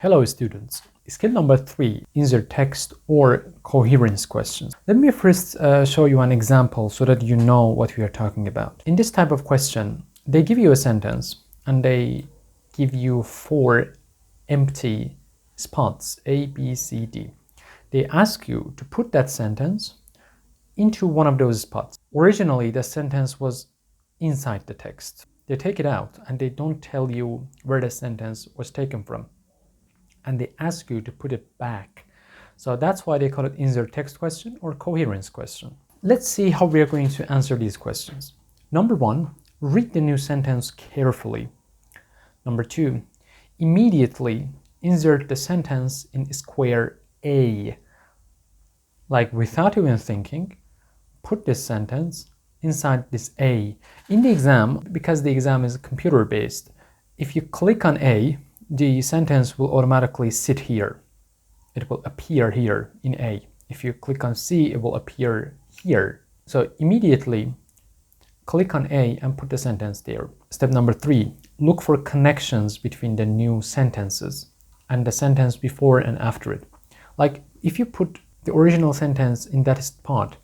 Hello students. Skill number 3, insert text or coherence questions. Let me first show you an example so that you know what we are talking about. In this type of question, they give you a sentence and they give you 4 empty spots, A, B, C, D. They ask you to put that sentence into one of those spots. Originally, the sentence was inside the text. They take it out and they don't tell you where the sentence was taken from. And they ask you to put it back. So that's why they call it insert text question or coherence question. Let's see how we are going to answer these questions. Number 1, read the new sentence carefully. Number 2, immediately insert the sentence in square A. Like without even thinking, put this sentence inside this A. In the exam, because the exam is computer-based, if you click on A, the sentence will automatically sit here. It will appear here in A. If you click on C, it will appear here. So immediately click on A and put the sentence there. Step number 3, look for connections between the new sentences and the sentence before and after it. Like if you put the original sentence in that spot,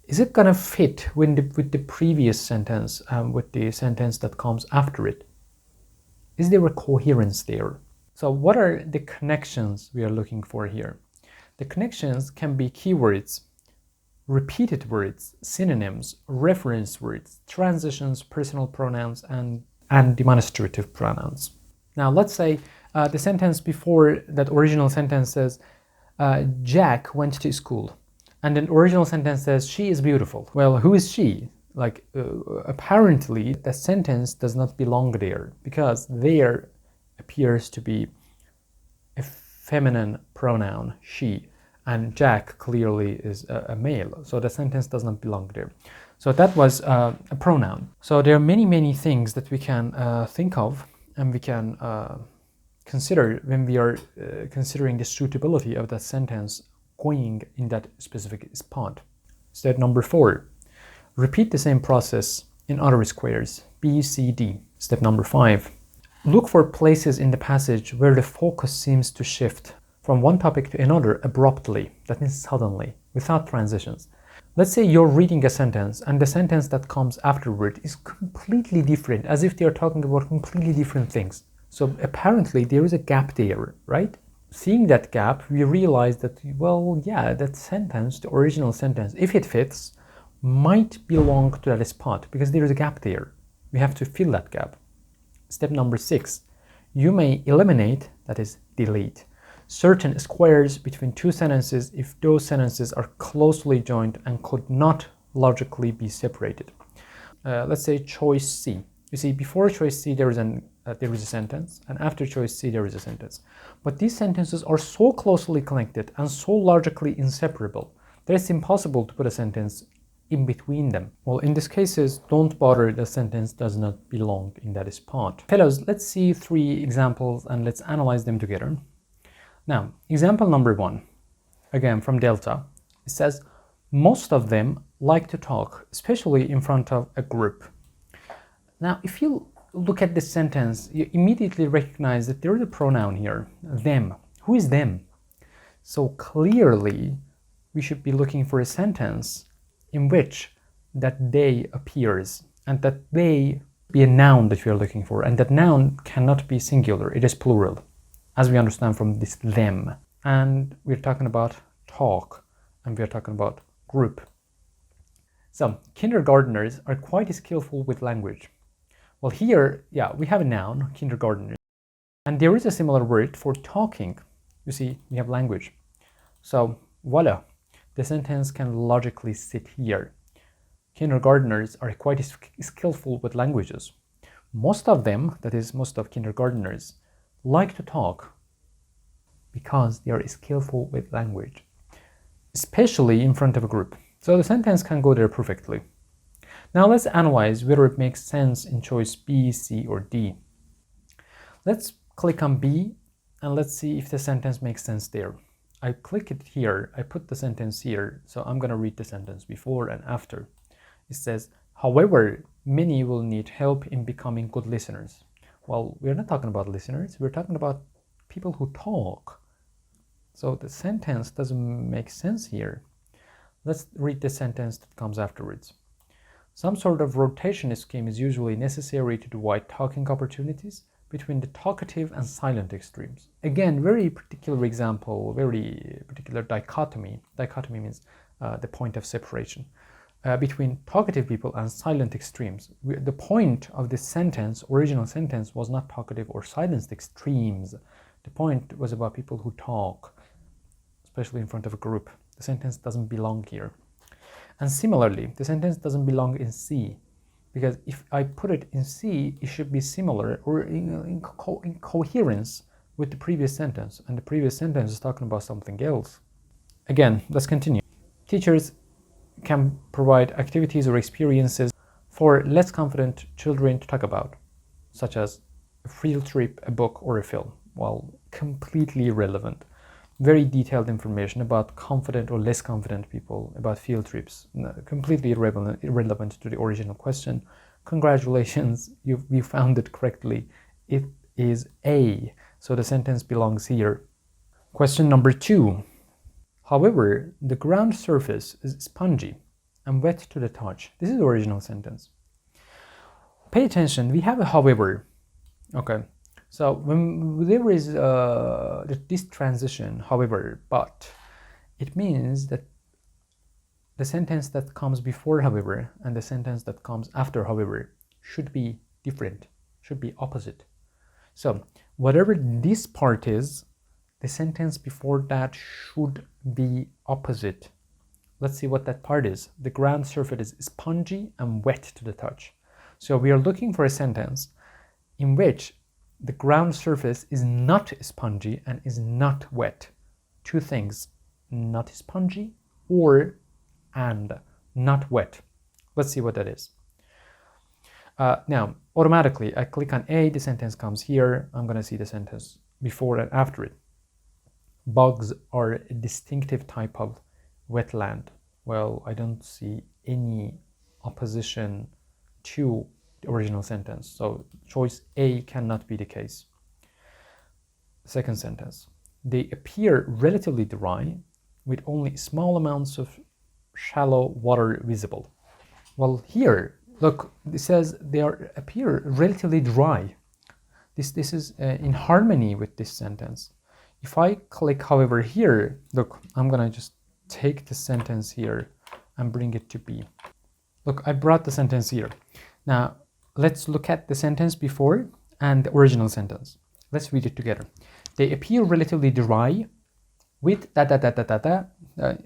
is it gonna fit with the previous sentence, with the sentence that comes after it? Is there a coherence there? So what are the connections we are looking for here? The connections can be keywords, repeated words, synonyms, reference words, transitions, personal pronouns, and demonstrative pronouns. Now let's say the sentence before that original sentence says, Jack went to school. And the original sentence says, she is beautiful. Well, who is she? Like apparently the sentence does not belong there because there appears to be a feminine pronoun, she, and Jack clearly is a male, so the sentence does not belong there. So that was a pronoun. So there are many things that we can think of and we can consider when we are considering the suitability of that sentence going in that specific spot. Step number 4. Repeat the same process in other squares, B, C, D. Step number 5. Look for places in the passage where the focus seems to shift from one topic to another abruptly, that means suddenly, without transitions. Let's say you're reading a sentence and the sentence that comes afterward is completely different, as if they are talking about completely different things. So apparently there is a gap there, right? Seeing that gap, we realize that, well, yeah, that sentence, the original sentence, if it fits, might belong to that spot because there is a gap there. We have to fill that gap. Step number 6, you may eliminate, that is delete, certain squares between two sentences if those sentences are closely joined and could not logically be separated. Let's say choice C. You see, before choice C there is a sentence, and after choice C there is a sentence. But these sentences are so closely connected and so logically inseparable that it's impossible to put a sentence in between them. Well, in these cases, don't bother, the sentence does not belong in that spot. Fellows, let's see 3 examples and let's analyze them together. Now, example number 1, again from Delta, it says, most of them like to talk, especially in front of a group. Now, if you look at this sentence, you immediately recognize that there is a pronoun here, them. Who is them? So clearly, we should be looking for a sentence in which that they appears, and that they be a noun that we are looking for, and that noun cannot be singular, it is plural, as we understand from this them. And we're talking about talk, and we're talking about group. So kindergartners are quite skillful with language. Well, here, yeah, we have a noun, kindergartners, and there is a similar word for talking. You see, we have language. So voila, the sentence can logically sit here. Kindergartners are quite skillful with languages. Most of them, that is, most of kindergartners, like to talk because they are skillful with language, especially in front of a group. So the sentence can go there perfectly. Now let's analyze whether it makes sense in choice B, C, or D. Let's click on B and let's see if the sentence makes sense there. I click it here, I put the sentence here, so I'm going to read the sentence before and after. It says, however, many will need help in becoming good listeners. Well, we're not talking about listeners, we're talking about people who talk. So the sentence doesn't make sense here. Let's read the sentence that comes afterwards. Some sort of rotation scheme is usually necessary to divide talking opportunities between the talkative and silent extremes. Again, very particular example, very particular dichotomy. Dichotomy means the point of separation between talkative people and silent extremes. The point of this sentence, original sentence, was not talkative or silent extremes. The point was about people who talk, especially in front of a group. The sentence doesn't belong here. And similarly, the sentence doesn't belong in C, because if I put it in C, it should be similar or in coherence with the previous sentence, and the previous sentence is talking about something else. Again, let's continue. Teachers can provide activities or experiences for less confident children to talk about, such as a field trip, a book, or a film. Well, completely irrelevant. Very detailed information about confident or less confident people, about field trips. Completely irrelevant to the original question. Congratulations, you found it correctly. It is A, so the sentence belongs here. Question number 2. However, the ground surface is spongy and wet to the touch. This is the original sentence. Pay attention, we have a however. Okay. So when there is this transition, however, but, it means that the sentence that comes before however and the sentence that comes after however should be different, should be opposite. So whatever this part is, the sentence before that should be opposite. Let's see what that part is. The ground surface is spongy and wet to the touch. So we are looking for a sentence in which the ground surface is not spongy and is not wet. Two things, not spongy and not wet. Let's see what that is. Now, automatically, I click on A, the sentence comes here. I'm going to see the sentence before and after it. Bugs are a distinctive type of wetland. Well, I don't see any opposition to the original sentence. So choice A cannot be the case. Second sentence. They appear relatively dry with only small amounts of shallow water visible. Well, here, look, it says they appear relatively dry. This is in harmony with this sentence. If I click, however, here, look, I'm gonna just take the sentence here and bring it to B. Look, I brought the sentence here. Now, let's look at the sentence before and the original sentence. Let's read it together. They appear relatively dry with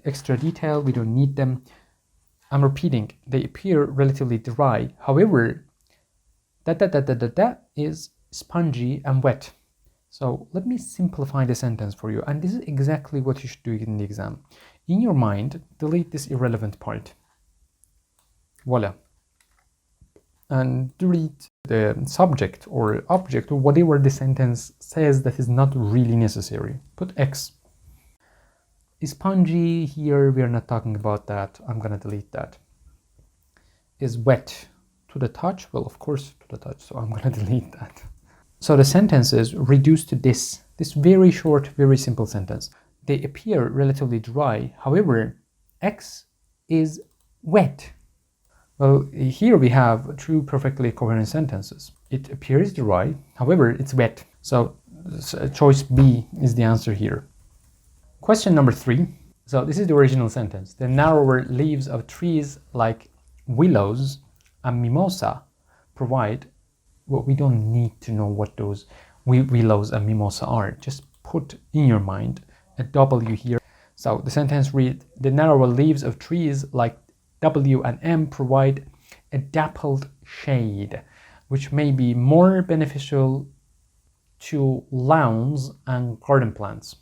extra detail. We don't need them. I'm repeating. They appear relatively dry. However, is spongy and wet. So let me simplify the sentence for you. And this is exactly what you should do in the exam. In your mind, delete this irrelevant part. Voila. And delete the subject or object or whatever the sentence says that is not really necessary. Put X. Is spongy here, we are not talking about that. I'm gonna delete that. Is wet to the touch? Well, of course to the touch, so I'm gonna delete that. So the sentence is reduced to this very short, very simple sentence. They appear relatively dry. However, X is wet. Well, here we have two perfectly coherent sentences. It appears dry, however, it's wet. So choice B is the answer here. Question number 3. So this is the original sentence. The narrower leaves of trees like willows and mimosa provide. Well, we don't need to know what those willows and mimosa are. Just put in your mind a W here. So the sentence reads, the narrower leaves of trees like W and M provide a dappled shade, which may be more beneficial to lawns and garden plants.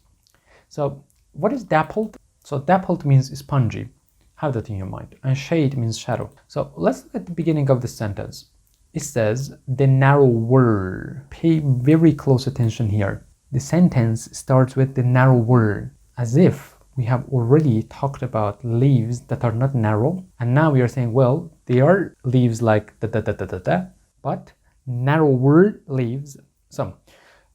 So what is dappled? So dappled means spongy. Have that in your mind. And shade means shadow. So let's look at the beginning of the sentence. It says the narrower. Pay very close attention here. The sentence starts with the narrower, as if we have already talked about leaves that are not narrow. And now we are saying, well, they are leaves like but narrower leaves. So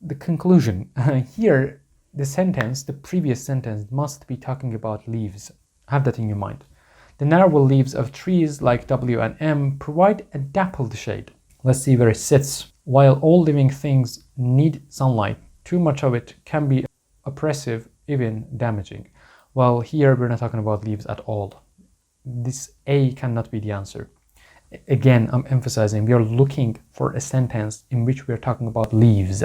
the conclusion. Here, the sentence, the previous sentence, must be talking about leaves. Have that in your mind. The narrow leaves of trees like W and M provide a dappled shade. Let's see where it sits. While all living things need sunlight, too much of it can be oppressive, even damaging. Well, here we're not talking about leaves at all. This A cannot be the answer. Again, I'm emphasizing we are looking for a sentence in which we are talking about leaves.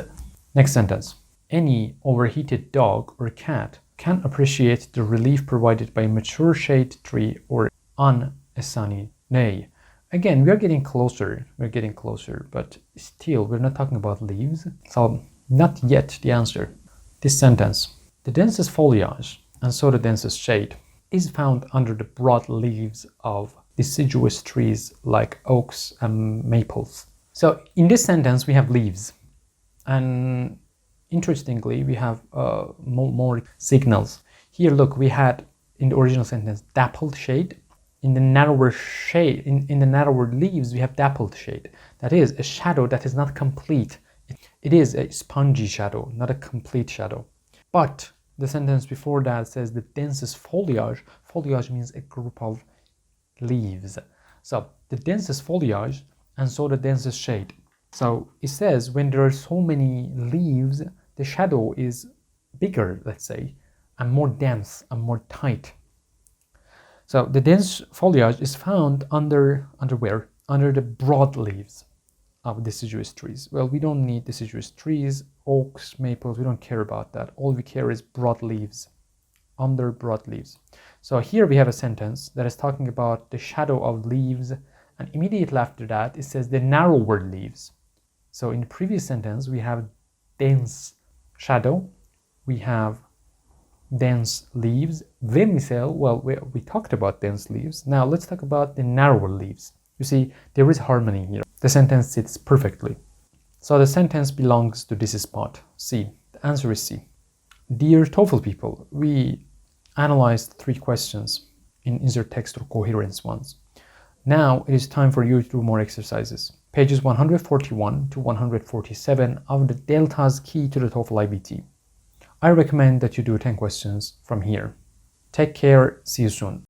Next sentence. Any overheated dog or cat can appreciate the relief provided by a mature shade tree or on a sunny day. Again, we are getting closer, but still we're not talking about leaves. So not yet the answer. This sentence. The densest foliage, and so the densest shade, is found under the broad leaves of deciduous trees like oaks and maples. So in this sentence we have leaves, and interestingly we have more signals. Here look, we had in the original sentence dappled shade. In the narrower shade, in the narrower leaves we have dappled shade. That is a shadow that is not complete. It is a spongy shadow, not a complete shadow. But the sentence before that says the densest foliage. Foliage means a group of leaves. So the densest foliage, and so the densest shade. So it says when there are so many leaves, the shadow is bigger, let's say, and more dense and more tight. So the dense foliage is found under where? Under the broad leaves of deciduous trees. Well, we don't need deciduous trees, oaks, maples, we don't care about that. All we care is broad leaves, under broad leaves. So here we have a sentence that is talking about the shadow of leaves, and immediately after that it says the narrower leaves. So in the previous sentence we have dense shadow, we have dense leaves. Then we say, well, we talked about dense leaves. Now let's talk about the narrower leaves. You see, there is harmony here. The sentence sits perfectly. So the sentence belongs to this spot, C. The answer is C. Dear TOEFL people, we analyzed 3 questions in insert text or coherence ones. Now it is time for you to do more exercises. Pages 141 to 147 of the Delta's Key to the TOEFL iBT. I recommend that you do 10 questions from here. Take care, see you soon.